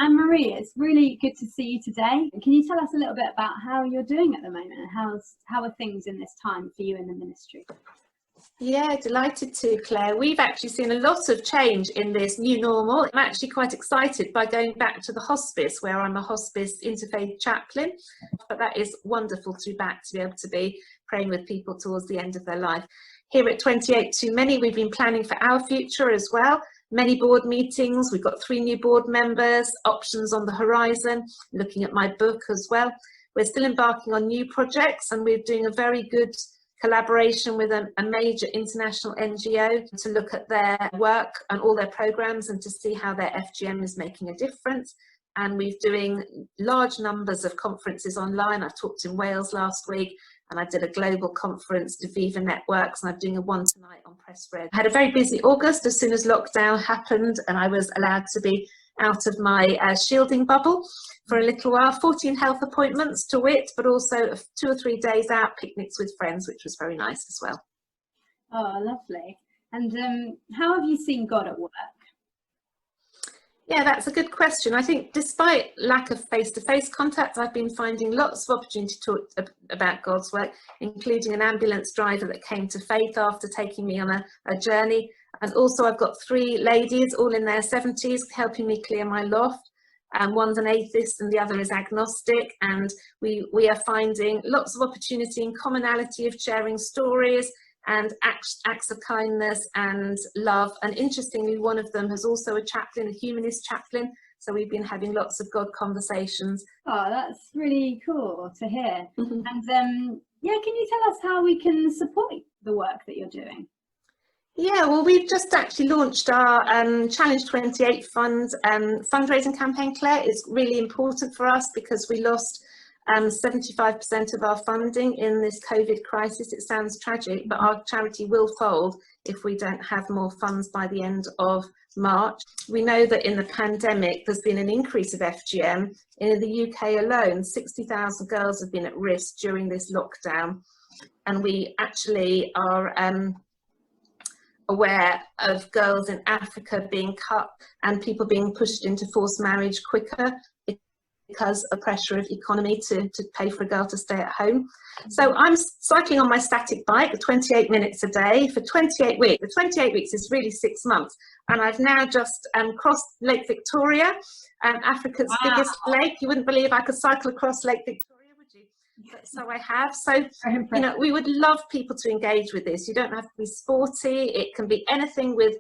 Anne-Marie, it's really good to see you today. Can you tell us a little bit about how you're doing at the moment and how are things in this time for you in the ministry? Yeah, delighted to, Claire. We've actually seen a lot of change in this new normal. I'm actually quite excited by going back to the hospice, where I'm a hospice interfaith chaplain. But that is wonderful to be back, to be able to be praying with people towards the end of their life. Here at 28 Too Many, we've been planning for our future as well. Many board meetings, we've got 3 new board members, options on the horizon, looking at my book as well. We're still embarking on new projects, and we're doing a very good collaboration with a major international NGO to look at their work and all their programs and to see how their FGM is making a difference. And we're doing large numbers of conferences online. I talked in Wales last week, and I did a global conference to Viva Networks, and I'm doing a one tonight on Press Red. I had a very busy August as soon as lockdown happened, and I was allowed to be out of my shielding bubble for a little while. 14 health appointments to wit, but also 2 or 3 days out, picnics with friends, which was very nice as well. Oh, lovely. And how have you seen God at work? Yeah, that's a good question. I think despite lack of face-to-face contact, I've been finding lots of opportunity to talk about God's work, including an ambulance driver that came to faith after taking me on a journey. And also I've got 3 ladies, all in their 70s, helping me clear my loft. And one's an atheist and the other is agnostic. And we are finding lots of opportunity and commonality of sharing stories and acts of kindness and love. And interestingly, one of them has also a chaplain, a humanist chaplain. So we've been having lots of God conversations. Oh, that's really cool to hear. And yeah, can you tell us how we can support the work that you're doing? Yeah, well, we've just actually launched our Challenge 28 fund fundraising campaign, Claire. It's really important for us because we lost 75% of our funding in this COVID crisis. It sounds tragic, but our charity will fold if we don't have more funds by the end of March. We know that in the pandemic, there's been an increase of FGM. In the UK alone, 60,000 girls have been at risk during this lockdown. And we actually are aware of girls in Africa being cut and people being pushed into forced marriage quicker because of pressure of economy to pay for a girl to stay at home. So I'm cycling on my static bike 28 minutes a day for 28 weeks. The 28 weeks is really 6 months. And I've now just crossed Lake Victoria, Africa's biggest lake. You wouldn't believe I could cycle across Lake Victoria, would you? So I have. So, you know, we would love people to engage with this. You don't have to be sporty. It can be anything with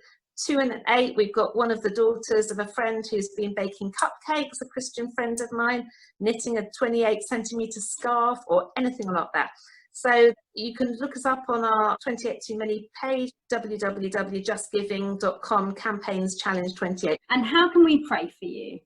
2 and 8. We've got one of the daughters of a friend who's been baking cupcakes, a Christian friend of mine, knitting a 28-centimetre scarf or anything like that. So you can look us up on our 28 Too Many page, www.justgiving.com, campaigns challenge 28. And how can we pray for you?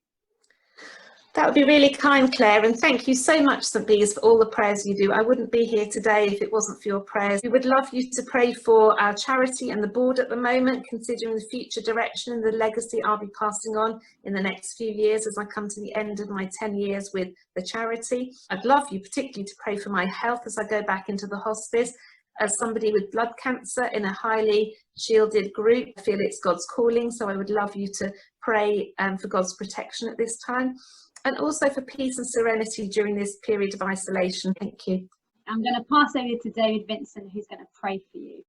That would be really kind, Claire, and thank you so much, St. Bees, for all the prayers you do. I wouldn't be here today if it wasn't for your prayers. We would love you to pray for our charity and the board at the moment, considering the future direction and the legacy I'll be passing on in the next few years as I come to the end of my 10 years with the charity. I'd love you particularly to pray for my health as I go back into the hospice. As somebody with blood cancer in a highly shielded group, I feel it's God's calling, so I would love you to pray for God's protection at this time. And also for peace and serenity during this period of isolation. Thank you. I'm going to pass over to David Vincent, who's going to pray for you.